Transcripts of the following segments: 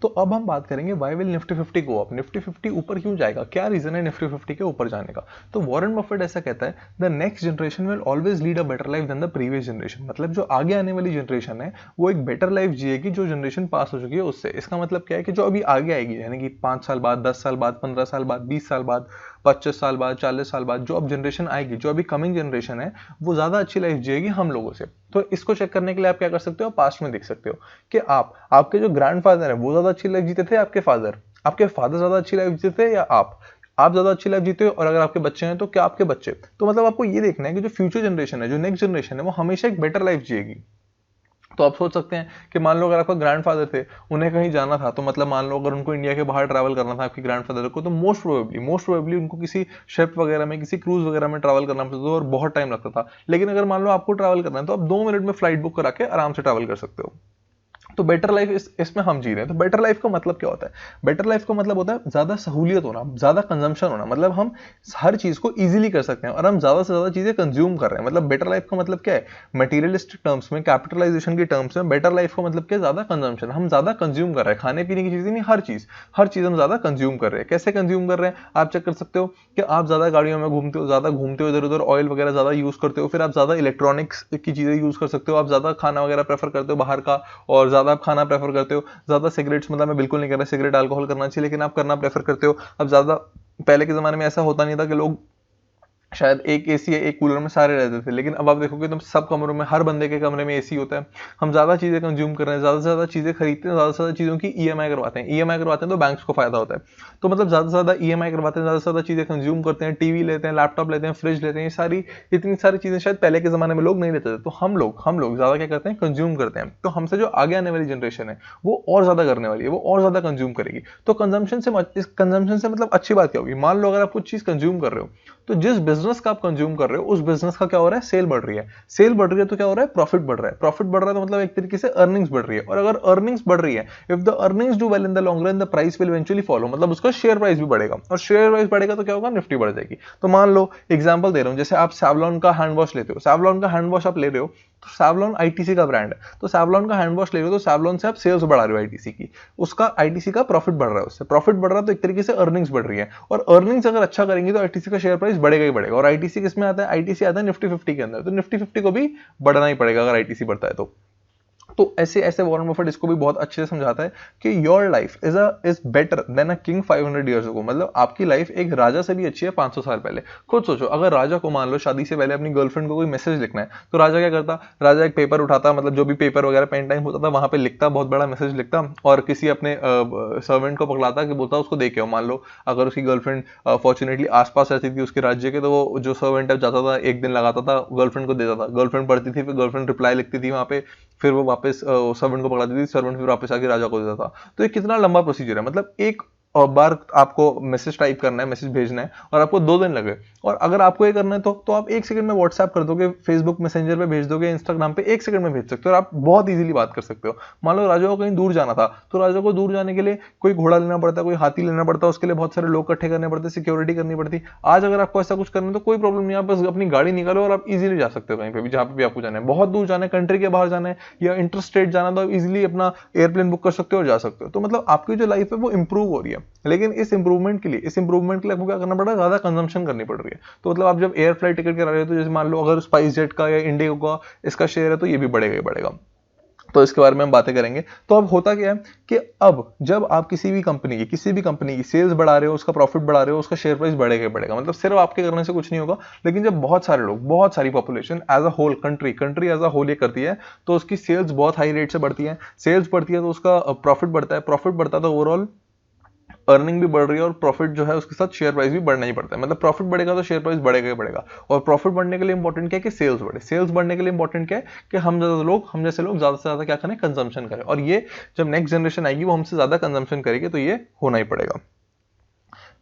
तो अब हम बात करेंगे why will Nifty 50 go up, Nifty 50 ऊपर क्यों जाएगा, क्या रीजन है निफ्टी 50 के ऊपर जाने का। तो वॉरेन बफेट ऐसा कहता है, the next generation will always lead a better life then the previous generation. मतलब जो आगे आने वाली जनरेशन है वो एक बेटर लाइफ जिएगी जो जनरेशन पास हो चुकी है उससे। इसका मतलब क्या है कि जो अभी आगे आएगी, यानी कि 5 साल बाद, 10 साल बाद, 15 साल बाद, 20 साल बाद, 25 साल बाद, 40 साल बाद, जो अब जनरेशन आएगी, जो अभी कमिंग जनरेशन है, वो ज्यादा अच्छी लाइफ जिएगी हम लोगों से। तो इसको चेक करने के लिए आप क्या कर सकते हो, पास्ट में देख सकते हो कि आपके जो ग्रैंडफादर है वो ज्यादा अच्छी लाइफ जीते थे, आपके फादर ज्यादा अच्छी लाइफ जीते थे, या आप ज्यादा अच्छी लाइफ जीते हो, और अगर आपके बच्चे हैं तो क्या आपके बच्चे। तो मतलब आपको ये देखना है कि जो फ्यूचर जनरेशन है, जो नेक्स्ट जनरेशन है, वो हमेशा एक बेटर लाइफ जिएगी। तो आप सोच सकते हैं कि मान लो अगर आपका ग्रैंडफादर थे, उन्हें कहीं जाना था, तो मतलब मान लो अगर उनको इंडिया के बाहर ट्रैवल करना था आपके ग्रैंडफादर को, तो मोस्ट प्रोबेबली उनको किसी शिप वगैरह में, किसी क्रूज वगैरह में ट्रैवल करना पड़ता था और बहुत टाइम लगता था। लेकिन अगर मान लो आपको ट्रैवल करना है तो आप 2 मिनट में फ्लाइट बुक करा के आराम से ट्रैवल कर सकते हो। तो बेटर लाइफ इसमें हम जी रहे हैं। तो बेटर लाइफ का मतलब क्या होता है, बेटर लाइफ का मतलब होता है ज्यादा सहूलियत होना, ज्यादा कंजम्पशन होना। मतलब हम हर चीज को इजीली कर सकते हैं और हम ज्यादा से ज्यादा चीजें कंज्यूम कर रहे हैं। मतलब बेटर लाइफ का मतलब क्या है, मटेरियलिस्टिक टर्म्स में, कैपिटलाइजेशन के टर्म्स में बेटर लाइफ का मतलब क्या है, ज्यादा कंजम्पशन। हम ज्यादा कंज्यूम कर रहे हैं, खाने पीने की चीजें नहीं, हर चीज हम ज्यादा कंज्यूम कर रहे हैं। कैसे कंज्यूम कर रहे हैं आप चेक कर सकते हो कि आप ज्यादा गाड़ियों में घूमते हो, ज्यादा घूमते हो, इधर उधर ऑयल वगैरह ज्यादा यूज करते हो, फिर आप ज्यादा इलेक्ट्रॉनिक्स की चीजें यूज कर सकते हो, आप ज्यादा खाना वगैरह प्रेफर करते हो बाहर का, और ज्यादा आप खाना प्रेफर करते हो, ज्यादा सिगरेट्स, मतलब मैं बिल्कुल नहीं कर रहा सिगरेट अल्कोहल करना चाहिए, लेकिन आप करना प्रेफर करते हो। अब ज्यादा, पहले के जमाने में ऐसा होता नहीं था कि लोग शायद एक एसी या एक कूलर में सारे रहते थे, लेकिन अब आप देखोगे तो सब कमरों में, हर बंदे के कमरे में एसी होता है। हम ज्यादा चीजें कंज्यूम कर रहे हैं, ज्यादा से ज्यादा चीजें खरीदते हैं, ज्यादा से ज्यादा चीजों की ईएमआई करवाते हैं, तो बैंक्स को फायदा होता है। तो मतलब ज्यादा से ज्यादा ईएमआई करवाते हैं, ज्यादा से ज्यादा चीजें कंज्यूम करते हैं, टीवी लेते हैं, लैपटॉप लेते हैं, फ्रिज लेते हैं, ये सारी इतनी सारी चीजें शायद पहले के जमाने में लोग नहीं लेते थे। तो हम लोग ज्यादा क्या करते हैं, कंज्यूम करते हैं। तो हमसे जो आगे आने वाली जनरेशन है वो और ज्यादा करने वाली है, वो और ज्यादा कंज्यूम करेगी। तो कंजम्पशन से मतलब अच्छी बात क्या होगी, मान लो अगर आप कुछ चीज कंज्यूम कर रहे हो, तो जिस बिजनेस का आप कंज्यूम कर रहे हो उस बिजनेस का क्या हो रहा है, सेल बढ़ रही है। सेल बढ़ रही है तो क्या हो रहा है, प्रॉफिट बढ़ रहा है। प्रॉफिट बढ़ रहा है तो मतलब एक तरीके से अर्निंग्स बढ़ रही है। और अगर अर्निंग्स बढ़ रही है, if the earnings do well in the long run, the price will eventually follow, मतलब उसका शेयर प्राइस भी बढ़ेगा, और शेयर प्राइस बढ़ेगा तो क्या होगा, निफ्टी बढ़ जाएगी। तो मान लो एग्जांपल दे रहा हूं, जैसे आप सैवलॉन का हैंड वॉश लेते हो, सैवलॉन का हैंड वॉश आप ले रहे हो, तो सैवलॉन आईटीसी का ब्रांड है, तो सैवलॉन का हैंड वॉश ले रहे हो, तो सैवलॉन से आप सेल्स बढ़ा रहे हो आईटीसी की, उसका आईटीसी का प्रॉफिट बढ़ रहा है, उससे प्रॉफिट बढ़ रहा है तो एक तरीके से अर्निंग्स बढ़ रही है। और अर्निंग्स अगर अच्छा करेंगे तो आईटीसी का शेयर प्राइस बढ़ेगा ही बढ़ेगा। और आईटीसी किसमें आता है, आईटीसी आता है निफ्टी 50 के अंदर, तो निफ्टी 50 को भी बढ़ना ही पड़ेगा अगर आईटीसी बढ़ता है तो ऐसे ऐसे वॉरेन बफेट इसको भी बहुत अच्छे से समझाता है कि your life is better than a king 500 years ago. मतलब आपकी लाइफ एक राजा से भी अच्छी है 500 साल पहले। खुद सोचो, अगर राजा को मान लो शादी से पहले अपनी गर्लफ्रेंड को कोई मैसेज लिखना है, तो राजा क्या करता, राजा एक पेपर उठाता, मतलब जो भी पेपर वगैरह पेन टाइम होता था वहां पे लिखता, बहुत बड़ा मैसेज लिखता, और किसी अपने सर्वेंट को पकड़ाता कि बोलता उसको दे के आओ। मान लो अगर उसकी गर्लफ्रेंड फॉर्चुनेटली आसपास रहती थी उसके राज्य के, तो वो जो सर्वेंट है जाता था, एक दिन लगाता था, गर्लफ्रेंड को देता था, गर्लफ्रेंड पढ़ती थी, फिर गर्लफ्रेंड रिप्लाई लिखती थी वहां पे, फिर वो वापस सर्वेंट को पकड़ाती थी, सर्वेंट फिर वापस आके राजा को देता था। तो ये कितना लंबा प्रोसीजर है, मतलब एक बार आपको मैसेज टाइप करना है, मैसेज भेजना है, और आपको 2 दिन लगे। और अगर आपको ये करना है तो आप 1 सेकंड में व्हाट्सएप कर दोगे, फेसबुक मैसेंजर पे भेज दोगे, इंस्टाग्राम पे 1 सेकंड में भेज सकते हो, और आप बहुत इजीली बात कर सकते हो। मान लो राजा को कहीं दूर जाना था, तो राजा को दूर जाने के लिए कोई घोड़ा लेना पड़ता, कोई हाथी लेना पड़ता, उसके लिए बहुत सारे लोग इकट्ठे करने पड़ते, सिक्योरिटी करनी पड़ती। आज अगर आपको ऐसा कुछ करना है तो कोई प्रॉब्लम नहीं, आप बस अपनी गाड़ी निकालो और आप इजीली जा सकते हो कहीं पे भी, जहां पे भी आपको जाना है। बहुत दूर जाना है, कंट्री के बाहर जाना है या इंटर स्टेट जाना, तो आप इजीली अपना एयरप्लेन बुक कर सकते हो और जा सकते हो। तो मतलब आपकी जो लाइफ है वो इंप्रूव हो रही है। लेकिन इस इंप्रूवमेंट के लिए आपको क्या करना पड़ रहा है, ज्यादा कंजम्पशन करनी पड़ रही है। तो मतलब आप जब एयर फ्लाइट टिकट करा रहे हो, तो जैसे मान लो अगर स्पाइस जेट का या इंडिगो का इसका शेयर है, तो ये भी बढ़ेगा ही बढ़ेगा। तो इसके बारे में हम बातें करेंगे। तो अब होता क्या है कि अब जब आप किसी भी कंपनी की सेल्स बढ़ा रहे हो, उसका प्रॉफिट बढ़ा रहे हो, उसका शेयर प्राइस बढ़ेगा ही बढ़ेगा। मतलब सिर्फ आपके करने से कुछ नहीं होगा, लेकिन जब बहुत सारे लोग, बहुत सारी population as a whole, country as a whole ये करती है, तो उसकी सेल्स बहुत हाई रेट से बढ़ती है। सेल्स बढ़ती है तो उसका प्रॉफिट बढ़ता है, प्रॉफिट बढ़ता है तो ओवरऑल अर्निंग भी बढ़ रही है, और प्रॉफिट जो है उसके साथ शेयर प्राइस भी बढ़ना ही पड़ता है। मतलब प्रॉफिट बढ़ेगा तो शेयर प्राइस बढ़ेगा ही बढ़ेगा। और प्रॉफिट बढ़ने के लिए इंपॉर्टेंट क्या है कि सेल्स बढ़े। सेल्स बढ़ने के लिए इंपॉर्टेंट क्या है कि हम जैसे लोग ज्यादा से ज्यादा क्या करें, कंजम्पशन करें। और ये जब नेक्स्ट जनरेशन आएगी वो हमसे ज्यादा कंजम्पशन करेगी, तो ये होना ही पड़ेगा।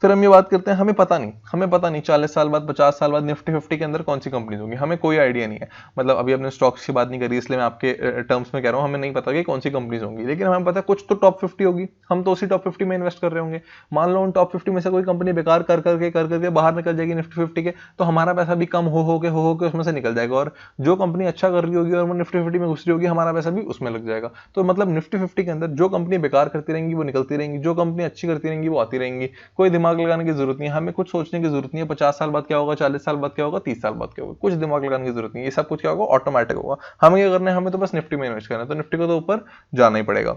फिर हम ये बात करते हैं, हमें पता नहीं 40 साल बाद 50 साल बाद निफ्टी 50 के अंदर कौन सी कंपनीज होंगी, हमें कोई आइडिया नहीं है। मतलब अभी अपने स्टॉक्स की बात नहीं करी, इसलिए मैं आपके टर्म्स में कह रहा हूँ, हमें नहीं पता कि कौन सी कंपनीज होंगी, लेकिन हमें पता है कुछ तो टॉप 50 होगी, हम तो उसी टॉप 50 में इन्वेस्ट कर रहे होंगे। मान लो उन टॉप 50 में से कोई कंपनी बेकार कर करके बाहर निकल जाएगी निफ्टी 50 के, तो हमारा पैसा भी कम हो के उसमें से निकल जाएगा, और जो कंपनी अच्छा कर रही होगी और वो निफ्टी 50 में घुस रही होगी, हमारा पैसा भी उसमें लग जाएगा। तो मतलब निफ्टी 50 के अंदर जो कंपनी बेकार करती रहेंगी वो निकलती रहेंगी, जो कंपनी अच्छी करती रहेंगी वो आती रहेंगी। कोई दिमाग लगाने की जरूरत नहीं है, हमें कुछ सोचने की जरूरत नहीं है 50 साल बाद क्या होगा, 40 साल बाद क्या होगा, 30 साल बाद क्या होगा, कुछ दिमाग लगाने की जरूरत नहीं है, ये सब कुछ क्या होगा, ऑटोमेटिक होगा। हमें क्या करना है, हमें तो बस निफ्टी में इन्वेस्ट करना है, तो निफ्टी को तो ऊपर जाना ही पड़ेगा।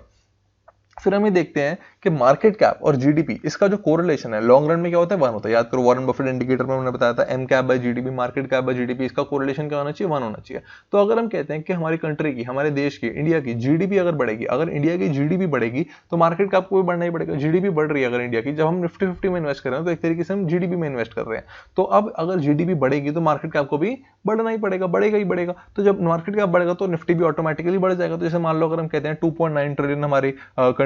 फिर हम ये देखते हैं कि मार्केट कैप और जीडीपी, इसका जो कोरिलेशन है लॉन्ग रन में क्या होता है, 1 होता है। याद करो वॉरेन बफेट इंडिकेटर में मैंने बताया था M cap by GDP, market cap by GDP, इसका कोरिलेशन क्या होना चाहिए, 1 होना चाहिए। तो अगर हम कहते हैं कि हमारी कंट्री की, हमारे देश की, इंडिया की जीडीपी अगर बढ़ेगी, अगर इंडिया की जीडीपी बढ़ेगी तो मार्केट कैप को भी बढ़ना ही पड़ेगा। जीडीपी बढ़ रही है अगर इंडिया की, जब हम निफ्टी 50 में इन्वेस्ट कर रहे हैं तो एक तरीके से हम जीडीपी में इन्वेस्ट कर रहे हैं। तो अब अगर जीडीपी बढ़ेगी तो मार्केट कैप को भी बढ़ना ही पड़ेगा, बढ़ेगा ही बढ़ेगा। तो जब मार्केट कैप बढ़ेगा तो निफ्टी भी ऑटोमेटिकली बढ़ जाएगा। तो जैसे मान लो अगर हम कहते हैं 2.9 ट्रिलियन हमारी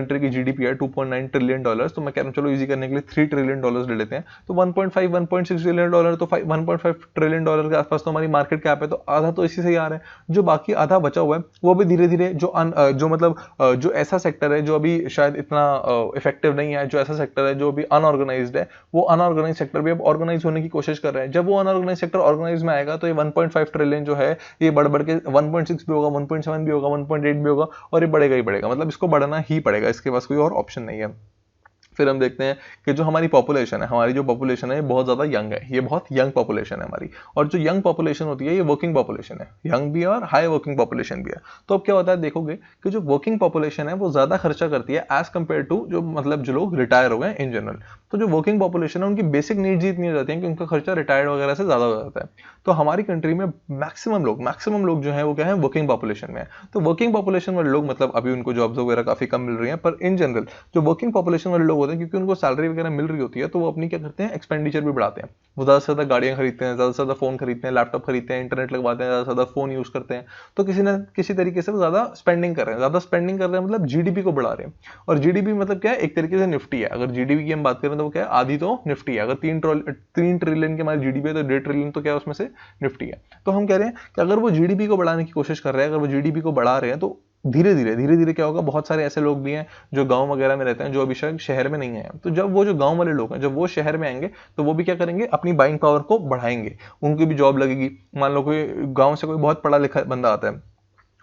कंट्री की जीडीपी है, 2.9 ट्रिलियन डॉलर्स, तो मैं कह रहा हूं चलो इजी करने के लिए 3 ट्रिलियन डॉलर्स ले लेते हैं, तो 1.5 1.6 ट्रिलियन डॉलर, तो 1.5 ट्रिलियन डॉलर के आसपास तो हमारी मार्केट कैप है। तो आधा तो इसी से ही आ रहा है, जो बाकी आधा बचा हुआ है वो भी धीरे धीरे जो ऐसा सेक्टर है जो अभी शायद इतना इफेक्टिव नहीं है, जो ऐसा सेक्टर है जो अभी अनऑर्गेनाइज्ड है, वो अनऑर्गेनाइज सेक्टर भी अब ऑर्गेनाइज होने की कोशिश कर रहे हैं। जब वो अनऑर्गेनाइज सेक्टर ऑर्गेनाइज में आएगा तो ये 1.5 ट्रिलियन जो है ये बढ़ बढ़ के 1.6 भी होगा, 1.7 भी होगा, 1.8 भी होगा, और ये बढ़ेगा ही बढ़ेगा। मतलब इसको बढ़ना ही पड़ेगा, इसके पास कोई और ऑप्शन नहीं है। फिर हम देखते हैं कि जो हमारी पॉपुलेशन है, हमारी जो पॉपुलेशन है ये बहुत ज्यादा यंग है, ये बहुत यंग पॉपुलेशन है हमारी। और जो यंग पॉपुलेशन होती है ये वर्किंग पॉपुलेशन है, यंग भी है और हाई वर्किंग पॉपुलेशन भी है। तो अब क्या होता है, देखोगे कि जो वर्किंग पॉपुलेशन है वो ज्यादा खर्चा करती है एज कंपेयर टू जो मतलब जो लोग रिटायर हो गए इन जनरल। तो जो वर्किंग पॉपुलेशन है उनकी बेसिक नीड्स इतनी हो जाती है कि उनका खर्चा रिटायर्ड वगैरह से ज्यादा हो जाता है। तो हमारी कंट्री में मैक्सिमम लोग जो है वो क्या है, वर्किंग पॉपुलेशन में है। तो वर्किंग पॉपुलेशन वाले लोग मतलब अभी उनको जॉब्स वगैरह काफी कम मिल रही है, पर इन जनरल जो वर्किंग पॉपुलेशन वाले लोग होते हैं, क्योंकि उनको सैलरी वगैरह मिल रही होती है, तो वो अपनी क्या करते हैं, एक्सपेंडिचर भी बढ़ाते हैं। वो ज्यादा से ज्यादा गाड़ियां खरीदते हैं, ज्यादा से ज्यादा फोन खरीदते हैं, लैपटॉप खरीदते हैं, इंटरनेट लगवाते हैं, ज्यादा से ज्यादा फोन यूज करते हैं। तो किसी न किसी तरीके से वो ज्यादा स्पेंडिंग कर रहे हैं, ज्यादा स्पेंडिंग कर रहे हैं मतलब जीडीपी को बढ़ा रहे हैं। और जीडीपी मतलब क्या है, एक तरीके से निफ्टी है। अगर जीडीपी की हम बात करें तो वो क्या है, आधी तो निफ्टी है। अगर 3 ट्रिलियन की हमारी जीडीपी है तो 1.5 ट्रिलियन तो क्या है उसमें से निफ्टी है। तो हम कह रहे हैं कि अगर वो जीडीपी को बढ़ाने की कोशिश कर रहे हैं, अगर वो जीडीपी को बढ़ा रहे हैं, तो धीरे धीरे क्या होगा, बहुत सारे ऐसे लोग भी हैं जो गांव वगैरह में रहते हैं, जो अभी शायद शहर में नहीं है। तो जब वो जो गांव वाले लोग हैं जब वो शहर में आएंगे तो वो भी क्या करेंगे, अपनी बाइंग पावर को बढ़ाएंगे, उनकी भी जॉब लगेगी। मान लो कोई गांव से कोई बहुत पढ़ा लिखा बंदा आता है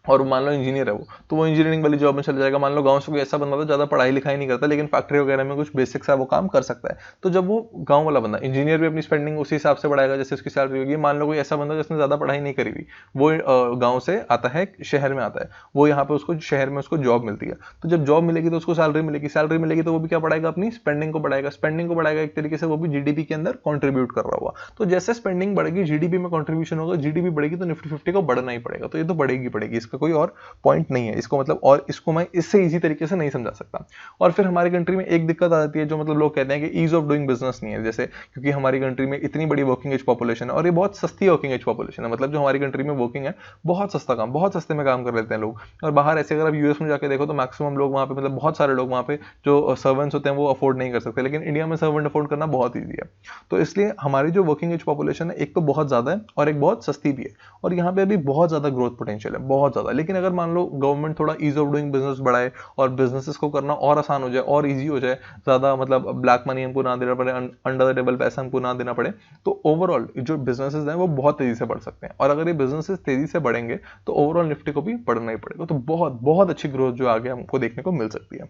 और मान लो इंजीनियर है वो, तो वो इंजीनियरिंग वाली जॉब में चला जाएगा। मान लो गांव से कोई ऐसा बंदा था ज्यादा पढ़ाई लिखाई नहीं करता लेकिन फैक्ट्री वगैरह में कुछ बेसिक सा वो काम कर सकता है, तो जब वो गांव वाला बंदा इंजीनियर भी अपनी स्पेंडिंग उसी हिसाब से बढ़ाएगा जैसे उसकी सैलरी होगी। मान लो कोई ऐसा बंदा जिसने ज्यादा पढ़ाई नहीं करी हुई, वो गाँव से आता है शहर में आता है, वो यहाँ पे उसको शहर में उसको जॉब मिलती है, तो जब जॉब मिलेगी तो उसको सैलरी मिलेगी तो वो भी क्या बढ़ाएगा, अपनी स्पेंडिंग को बढ़ाएगा एक तरीके से, वो भी जीडीपी के अंदर कॉन्ट्रीब्यूट कर रहा हुआ। तो जैसे स्पेंडिंग बढ़ेगी जीडीपी में कॉन्ट्रीब्यूशन होगा, जीडीपी बढ़ेगी तो निफ्टी 50 को बढ़ना ही पड़ेगा। तो ये तो बढ़ेगी, इसका कोई और पॉइंट नहीं है इसको, मतलब और इसको मैं इससे इजी तरीके से नहीं समझा सकता। और फिर हमारी कंट्री में एक दिक्कत आ जाती है, जो मतलब लोग कहते हैं कि ईज ऑफ डूइंग बिजनेस नहीं है, जैसे क्योंकि हमारी कंट्री में इतनी बड़ी वर्किंग एज पॉपुलेशन है और ये बहुत सस्ती वर्किंग एज पॉपुलेशन है। मतलब जो हमारी कंट्री में वर्किंग है बहुत सस्ता काम, बहुत सस्ते में काम कर लेते हैं लोग। और बाहर ऐसे अगर आप यूएस में जाके देखो तो मैक्सिमम लोग वहाँ पे मतलब बहुत सारे लोग वहाँ पे जो सर्वेंट्स होते हैं वो अफोर्ड नहीं कर सकते, लेकिन इंडिया में सर्वेंट अफोर्ड करना बहुत ईजी है। तो इसलिए हमारी जो वर्किंग एज पॉपुलेशन है एक तो बहुत ज्यादा है और एक बहुत सस्ती भी है, और यहाँ पे अभी बहुत ज्यादा ग्रोथ पोटेंशियल है, बहुत ज्यादा। लेकिन अगर मान लो गवर्नमेंट थोड़ा ईज ऑफ डूइंग बिजनेस बढ़ाए और बिजनेसेस को करना और आसान हो जाए और इजी हो जाए, ज्यादा मतलब ब्लैक मनी हमको ना देना पड़े, अंडर द टेबल पैसा हमको ना देना पड़े, तो ओवरऑल जो बिजनेसेस हैं वो बहुत तेजी से बढ़ सकते हैं। और अगर ये बिजनेसेस तेजी से बढ़ेंगे तो ओवरऑल निफ्टी को भी बढ़ना ही पड़ेगा। तो बहुत बहुत अच्छी ग्रोथ जो आगे हमको देखने को मिल सकती है।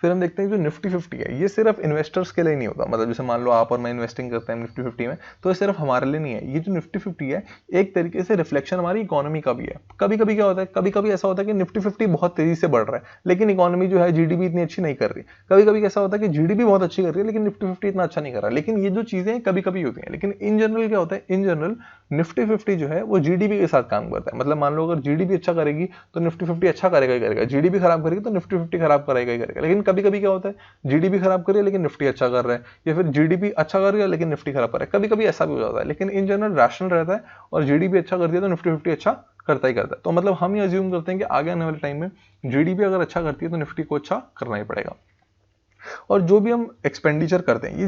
फिर हम देखते हैं जो निफ्टी 50 है ये सिर्फ इन्वेस्टर्स के लिए नहीं होता। मतलब जैसे मान लो आप और मैं इन्वेस्टिंग करते हैं निफ्टी 50 में, तो ये सिर्फ हमारे लिए नहीं है। ये जो निफ्टी 50 है एक तरीके से रिफ्लेक्शन हमारी इकोनॉमी का भी है। कभी कभी क्या होता है, कभी कभी ऐसा होता है कि निफ्टी 50 बहुत तेजी से बढ़ रहा है लेकिन इकोनॉमी जो है जीडीपी इतनी अच्छी नहीं कर रही। कभी कभी ऐसा होता है कि जीडीपी बहुत अच्छी कर रही है लेकिन निफ्टी 50 इतना अच्छा नहीं कर रहा। लेकिन ये जो चीजें कभी कभी होती हैं, लेकिन इन जनरल क्या होता है, इन जनरल निफ्टी 50 जो है वो जीडीपी के साथ काम करता है। मतलब मान लो अगर जीडीपी अच्छा करेगी तो निफ्टी 50 अच्छा करेगा ही करेगा, जीडीपी खराब करेगी तो निफ्टी 50 खराब करेगा ही करेगा। लेकिन कभी कभी क्या होता है, जीडीपी खराब कर रही है लेकिन निफ्टी अच्छा कर रहा है, या फिर जीडीपी अच्छा कर रही है लेकिन निफ्टी खराब कर रहा है, कभी कभी ऐसा भी हो जाता है। लेकिन इन जनरल रैशनल रहता है और जीडीपी अच्छा करती है तो निफ्टी 50 अच्छा करता ही करता है। तो मतलब हम ये अज्यूम करते हैं कि आगे आने वाले टाइम में जीडीपी अगर अच्छा करती है तो निफ्टी को अच्छा करना ही पड़ेगा। और जो भी हम एक्सपेंडिचर करते हैं ये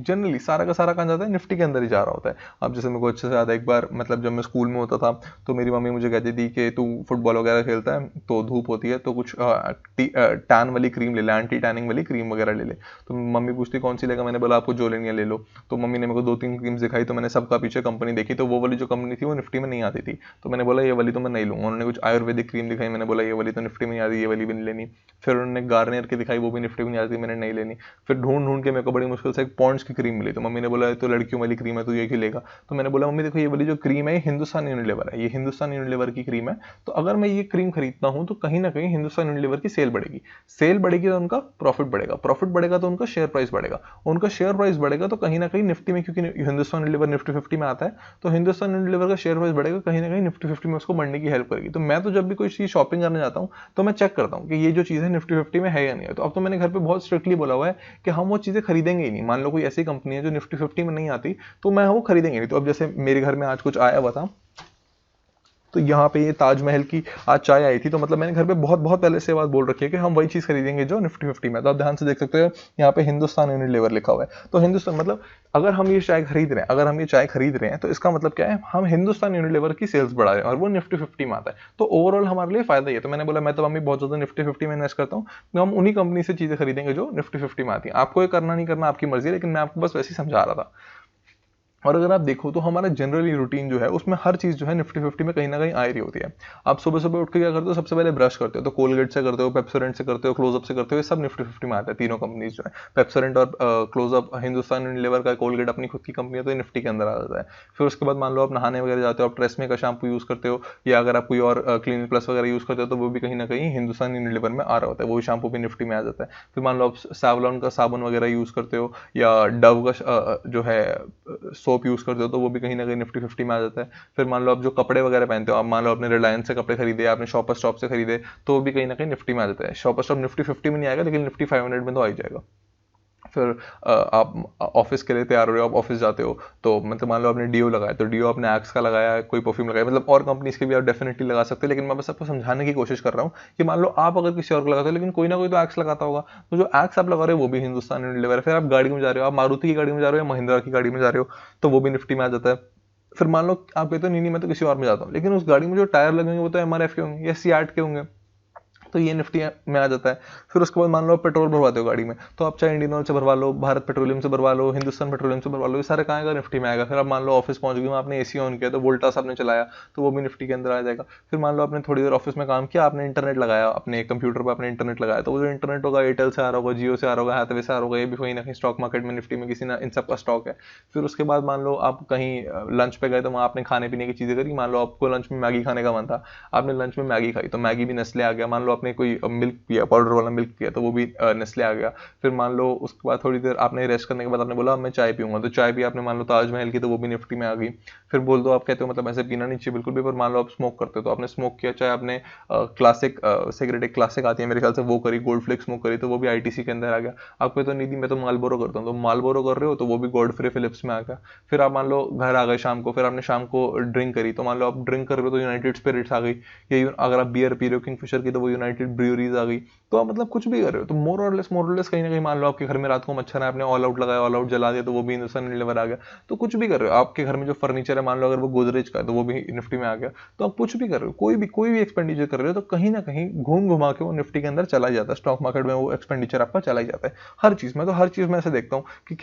जनरली सारा का सारा कहाँ जाता है, निफ्टी के अंदर ही जा रहा होता है। अब जैसे मेरे को अच्छे से याद है, एक बार मतलब जब मैं स्कूल में होता था तो मेरी मम्मी मुझे कहती थी कि तू फुटबॉल वगैरह खेलता है तो धूप होती है तो कुछ टैन वाली क्रीम ले ले, एंटी टैनिंग वाली क्रीम वगैरह ले ले। तो मम्मी पूछती कौन सी लेगा, मैंने बोला आपको जो लेनी है ले लो। तो मम्मी ने मेरे को 2-3 क्रीम्स दिखाई, तो मैंने सबका पीछे कंपनी देखी, तो वो वाली जो कंपनी थी वो निफ्टी में नहीं आती थी। तो मैंने बोला ये वाली तो मैं नहीं लूंगा। उन्होंने कुछ आयुर्वेदिक क्रीम दिखाई, मैंने बोला ये वाली तो निफ्टी में नहीं आती, ये वाली भी नहीं लेनी। फिर उन्होंने गार्नियर की दिखाई, वो भी निफ्टी में नहीं आती, मैंने नहीं लेनी। फिर ढूंढ ढूंढ के मेरे को बड़ी मुश्किल से एक पॉन्ड्स की क्रीम मिली, तो मम्मी ने बोला तो लड़कियों वाली क्रीम है तो ये क्यों लेगा। तो मैंने बोला मम्मी देखो ये वाली जो क्रीम है ये हिंदुस्तान यूनिलीवर है, ये हिंदुस्तान यूनिलीवर की क्रीम है, तो अगर मैं ये क्रीम खरीदता हूँ तो कहीं ना कहीं हिंदुस्तान यूनिलीवर की सेल बढ़ेगी, सेल बढ़ेगी तो उनका प्रॉफिट बढ़ेगा, प्रॉफिट बढ़ेगा तो उनका शेयर प्राइस बढ़ेगा, उनका शेयर प्राइस बढ़ेगा तो कहीं ना कहीं निफ्टी में, क्योंकि हिंदुस्तान यूनिलीवर निफ्टी 50 में आता है, तो हिंदुस्तान यूनिलीवर का शेयर प्राइस बढ़ेगा, कहीं ना कहीं निफ्टी 50 में उसको बढ़ने की हेल्प करेगी। तो मैं तो जब भी कोई चीज शॉपिंग करने जाता हूँ तो मैं चेक करता हूँ कि ये जो चीज है निफ्टी 50 में है या नहीं है। तो अब तो मैंने घर पे बहुत स्ट्रिक्टली बोला हुआ है कि हम वो चीजें खरीदेंगे ही नहीं। मान लो कोई ऐसी कंपनी है जो निफ्टी 50 में नहीं आती तो मैं वो खरीदेंगे नहीं। तो अब जैसे मेरे घर में आज कुछ आया हुआ था, तो यहाँ पे ये ताजमहल की आज चाय आई थी, तो मतलब मैंने घर पे बहुत बहुत पहले से बात बोल रखी है कि हम वही चीज़ खरीदेंगे जो निफ्टी 50 में। तो आप ध्यान से देख सकते हो यहाँ पे हिंदुस्तान यूनिलीवर लिखा हुआ है। तो हिंदुस्तान मतलब अगर हम ये चाय खरीद रहे हैं, अगर हम ये चाय खरीद रहे हैं तो इसका मतलब क्या है, हम हिंदुस्तान यूनिलीवर की सेल्स बढ़ा रहे हैं और वो निफ्टी 50 में आता है, तो ओवरऑल हमारे लिए फायदा ही है। तो मैंने बोला मैं तो मम्मी बहुत ज्यादा निफ्टी 50 में इन्वेस्ट करता हूँ, तो हम उन्हीं कंपनी से चीजें खरीदेंगे जो निफ्टी 50 में आती है। आपको ये करना नहीं करना आपकी मर्जी है, लेकिन मैं आपको बस वैसे ही समझा रहा था। और अगर आप देखो तो हमारा जनरली रूटीन जो है उसमें हर चीज जो है निफ्टी 50 में कहीं ना कहीं आ रही होती है। आप सुबह सुबह उठ के क्या करते हो, सबसे पहले ब्रश करते हो, तो कोलगेट से करते हो, पेप्सोडेंट से करते हो, क्लोजअप से करते हो, ये सब निफ्टी 50 में आता है। तीनों कंपनीज जो है पेप्सोडेंट और क्लोजअप, हिंदुस्तान यूनिलीवर का कोलगेट अपनी खुद की कंपनी है तो ये निफ्टी के अंदर आ जाता है। फिर उसके बाद मान लो आप नहाने वगैरह जाते हो, आप ट्रेसमे का शैम्पू यूज करते हो, या अगर आप कोई और क्लीनिक प्लस वगैरह यूज करते हो तो वो भी कहीं ना कहीं हिंदुस्तान यूनिलीवर में आ रहा होता है, वो शैम्पू भी निफ्टी में आ जाता है। फिर मान लो आप सैवलॉन का साबुन वगैरह यूज करते हो, या डव का जो है सोप यूज करते हो, तो वो भी कहीं ना कहीं निफ्टी 50 में आ जाता है। फिर मान लो आप जो कपड़े वगैरह पहनते हो, आप मान लो आपने रिलायंस से कपड़े खरीदे, आपने शॉपर स्टॉप से खरीदे, तो वो भी कहीं ना कहीं निफ्टी में आ जाता है। शॉपर स्टॉप निफ्टी 50 में नहीं आएगा लेकिन निफ्टी 500 में तो आ ही जाएगा। फिर आप ऑफिस के लिए तैयार हो रहे हो, आप ऑफिस जाते हो, तो मतलब मान लो आपने डीओ लगाया, तो डीओ आपने एक्स का लगाया, कोई परफ्यूम लगाया, मतलब और कंपनीज के भी आप डेफिनेटली लगा सकते हैं, लेकिन मैं बस आपको समझाने की कोशिश कर रहा हूँ कि मान लो आप अगर किसी और को लगाते हो, लेकिन कोई ना कोई तो एक्स लगाता होगा, तो जो एक्स आप लगा रहे हो वो भी हिंदुस्तान यूनिलीवर है। फिर आप गाड़ी में जा रहे हो, आप मारुति की गाड़ी में जा रहे हो या महिंद्रा की गाड़ी में जा रहे हो, तो वो भी निफ्टी में आ जाता है। फिर मान लो आप कहते हो नहीं नहीं मैं तो किसी और में जाता हूँ, लेकिन उस गाड़ी में जो टायर लगेंगे वो तो एमआरएफ के होंगे या सीआरटी के होंगे, तो ये निफ्टी में आ जाता है। फिर उसके बाद मान लो आप पेट्रोल भरवाते हो गाड़ी में, तो आप चाहे इंडियन ऑयल से भरवा लो, भारत पेट्रोलियम से भरवा लो, हिंदुस्तान पेट्रोलियम से भरवा लो, ये सारे कहाँ आएगा, निफ्टी में आएगा। फिर आप मान लो ऑफिस पहुंच गए, आपने एसी ऑन किया तो वोल्टास आपने चलाया, तो वो भी निफ्टी के अंदर आ जाएगा। फिर मान लो आपने थोड़ी देर ऑफिस में काम किया, आपने इंटरनेट लगाया, अपने कंप्यूटर पर आपने इंटरनेट लगाया, तो वो जो इंटरनेट होगा एयरटेल से आ रहा होगा, जियो से आ रहा होगा, हैथवे से आ रहा होगा, ये भी कहीं ना कहीं स्टॉक मार्केट में निफ्टी में किसी ना इन सब का स्टॉक है। फिर उसके बाद मान लो आप कहीं लंच पे गए, तो वहाँ आपने खाने पीने की चीजें करी, मान लो आपको लंच में मैगी खाने का मन था, आपने लंच में मैगी खाई, तो मैगी भी नेस्ले आ गया। मान लो आपने कोई मिल्क पिया, पाउडर वाला मिल्क पिया, तो वो भी नेस्ले आ गया। फिर मान लो उसके बाद थोड़ी देर आपने रेस्ट करने के बाद आपने बोला मैं चाय पीऊंगा, तो चाय भी आपने मान लो ताजमहल की, तो वो भी निफ्टी में आ गई। फिर बोल दो आप कहते हो मतलब ऐसे पीना नहीं चाहिए बिल्कुल भी, पर मान लो आप स्मोक करते हो, तो आपने स्मोक किया, चाहे आपने क्लासिक सिगरेट एक क्लासिक आती है मेरे ख्याल से, वो करी, गोल्ड फ्लेक्स स्मोक करी, तो वो भी आईटीसी के अंदर आ गया। आपको तो नहीं दी मैं तो मालबोरो करता हूँ, तो मालबोरो कर रहे हो तो वो भी गॉडफ्रे फिलिप्स में आ गया। फिर आप मान लो घर आ गए शाम को, फिर आपने शाम को ड्रिंक करी, तो मान लो आप ड्रिंक कर रहे हो तो यूनाइटेड स्पिरिट्स आ गई, या अगर आप बियर पी रहे हो किंगफिशर की, तो वो यूनाइटेड ब्रूअरीज आ गई। तो आप मतलब कुछ भी कर रहे हो, तो मोर और लेस कहीं ना कहीं मान लो आपके घर में रात को मच्छर है, आपने ऑल आउट लगाया, ऑल आउट जला दिया, तो वो भी हिंदुस्तान यूनिलीवर आ गया। तो कुछ भी कर रहे हो, आपके घर में जो फर्नीचर है मान लो अगर वो गोदरेज का है तो वो भी निफ्टी में आ गया। तो आप कुछ भी कर रहे हो, कोई भी एक्सपेंडिचर कर रहे हो, तो कहीं ना कहीं घूम घुमा के वो निफ्टी के अंदर चला जाता है, स्टॉक मार्केट में वो एक्सपेंडिचर आपका चला ही जाता है। हर चीज में, तो हर चीज में ऐसे देखता हूँ कि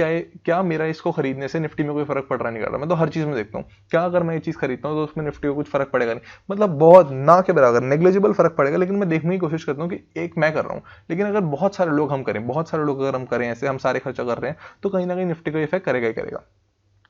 क्या मेरा इसको खरीदने से निफ्टी में कोई फर्क पड़ रहा नहीं कर रहा। मैं तो हर चीज में देखता हूँ क्या अगर मैं ये चीज खरीदता हूँ तो उसमें निफ्टी को कुछ फर्क पड़ेगा नहीं, मतलब बहुत ना के बराबर नेग्लिजिबल फर्क पड़ेगा, लेकिन मैं देखने की कोशिश करता हूँ कि एक मैं कर रहा हूँ, लेकिन अगर बहुत सारे लोग हम करें, बहुत सारे लोग अगर हम करें ऐसे, हम सारे खर्चा कर रहे हैं, तो कहीं ना कहीं निफ्टी का इफेक्ट करेगा ही करेगा।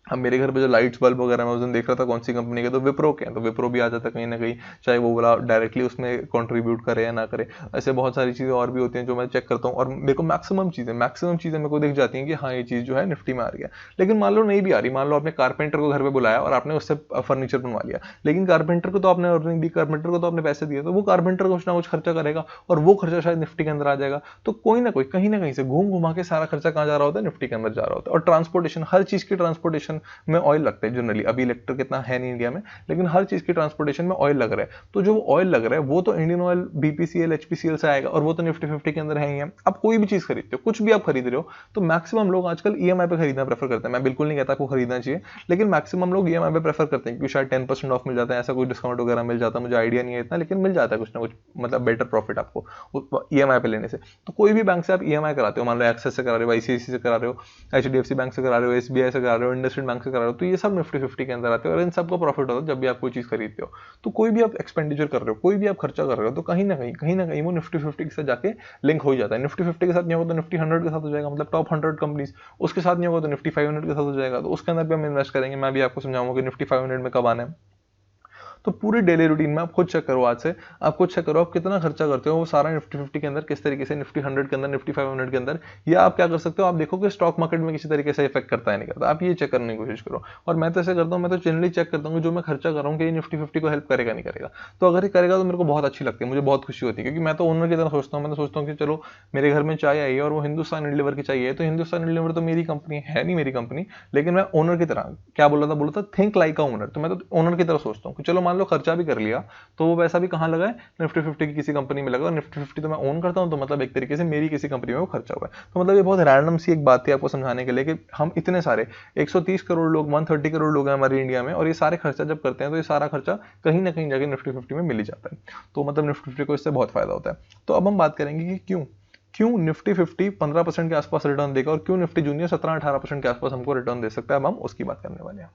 अब मेरे घर पे जो लाइट्स बल्ब वगैरह मैं उस दिन देख रहा था कौन सी कंपनी के, तो विप्रो के हैं, तो विप्रो भी आ जाता है कहीं ना कहीं, चाहे वो बोला डायरेक्टली उसमें कंट्रीब्यूट करे या ना करे। ऐसे बहुत सारी चीज़ें और भी होती हैं जो मैं चेक करता हूँ, और मेरे को मैक्सिमम चीज़ें मेरे को दिख जाती हैं कि हाँ ये चीज़ जो है निफ्टी में आ रही है। लेकिन मान लो नहीं भी आ रही, मान लो आपने कारपेंटर को घर पर बुलाया और आपने उससे फर्नीचर बनवा लिया, लेकिन कारपेंटर को तो आपने अर्निंग दी, कारपेंटर को तो आपने पैसे दिए, तो वो कारपेंटर कुछ ना कुछ खर्चा करेगा और वो खर्चा शायद निफ्टी के अंदर आ जाएगा। तो कोई ना कोई कहीं ना कहीं से घूम घुमा के सारा खर्चा कहाँ जा रहा होता है, निफ्टी के अंदर जा रहा होता है। और ट्रांसपोर्टेशन, हर चीज़ की ट्रांसपोर्टेशन ट्रांसपोर्टेशन में ऑयल लगता है जनरली। अभी इलेक्ट्रिक इतना है नहीं इंडिया में, लेकिन हर चीज की ट्रांसपोर्टेशन में ऑयल लग रहा है। तो जो ऑयल लग रहा है वो तो इंडियन ऑयल, बीपीसीएल, एचपीसीएल से आएगा, और वो तो निफ्टी 50 के अंदर है ही है। आप कोई भी चीज खरीदते हो, कुछ भी आप खरीद रहे हो, तो मैक्सिमम लोग आजकल ईएमआई पे खरीदना प्रेफर करते हैं। मैं बिल्कुल नहीं कहता आपको खरीदना चाहिए, लेकिन मैक्सिमम लोग ईएमआई पे प्रेफर करते हैं, क्योंकि शायद 10% ऑफ मिल जाता है, ऐसा कोई डिस्काउंट वगैरह मिल जाता है, मुझे आइडिया नहीं है इतना, लेकिन मिल जाता है कुछ ना कुछ, मतलब बेटर प्रॉफिट आपको ईएमआई पे लेने से। तो कोई भी बैंक से आप ईएमआई कराते हो, मान लो एक्सिस से करा रहे हो, आईसीआईसी से करा रहे हो, एचडीएफसी बैंक से करा रहे हो, एसबीआई से करा रहे हो, इंडसइंड बैंक से करा रहे हो, तो ये सब निफ्टी 50 के अंदर आते हैं और इन सबको प्रॉफिट होता है जब भी आप कोई चीज खरीदते हो। तो कोई भी आप एक्सपेंडिचर कर रहे हो, कोई भी आप खर्चा कर रहे हो, तो कहीं ना कहीं वो निफ्टी 50 के साथ जाके लिंक हो जाता है। निफ्टी 50 के साथ नहीं होगा तो निफ्टी 100 के साथ हो जाएगा, मतलब टॉप 100 कंपनीज। उसके साथ नहीं होगा तो निफ्टी 500 के साथ हो जाएगा, तो उसके अंदर भी हम इन्वेस्ट करेंगे। मैं भी आपको समझाऊंगा कि निफ्टी 500 में कब आना है। तो पूरी डेली रूटीन में आप खुद चेक करो, आज से आप खुद चेक करो आप कितना खर्चा करते हो, वो सारा निफ्टी 50 के अंदर किस तरीके से, निफ्टी 100 के अंदर, निफ्टी 500 के अंदर। या आप क्या कर सकते हो, आप देखो कि स्टॉक मार्केट में किसी तरीके से इफेक्ट करता है नहीं करता, आप ये चेक करने की कोशिश करो। और मैं तो ऐसे करता हूँ, मैं तो जनरली चेक करता हूँ जो मैं खर्चा कर रहा हूँ कि ये निफ्टी 50 को हेल्प करेगा नहीं करेगा। तो अगर ये करेगा तो मेरे को बहुत अच्छी लगती है, मुझे बहुत खुशी होती है, क्योंकि मैं तो ओनर की तरह सोचता हूँ। मैं तो सोचता हूँ कि चलो मेरे घर में चाय आई है और वो हिंदुस्तान यूनिलीवर की चाय है, तो हिंदुस्तान यूनिलीवर तो मेरी कंपनी है नहीं, मेरी कंपनी, लेकिन मैं ओनर की तरह, क्या बोला था थिंक लाइक अ ओनर। तो मैं तो ओनर की तरह सोचता हूँ कि चलो मान लो खर्चा भी कर लिया, तो वो पैसा भी कहां लगा है, निफ्टी 50 की किसी कंपनी में लगा, और निफ्टी 50 तो मैं ओन करता हूं, तो मतलब एक तरीके से मेरी किसी कंपनी में वो खर्चा हुआ है। तो मतलब ये बहुत रैंडम सी एक बात थी आपको समझाने के लिए कि हम इतने सारे 130 करोड़ लोग, 130 करोड़ लोग हैं हमारे इंडिया में, और ये सारे खर्चा जब करते हैं तो ये सारा खर्चा कहीं ना कहीं जाके निफ्टी 50 में मिल ही जाता है। तो मतलब निफ्टी 50 को इससे बहुत फायदा होता है। तो अब हम बात करेंगे कि क्यों निफ्टी 50 15% के आसपास रिटर्न देगा, और क्यों निफ्टी जूनियर 17-18% के आसपास हमको रिटर्न दे सकता है। अब हम उसकी बात करने वाले हैं।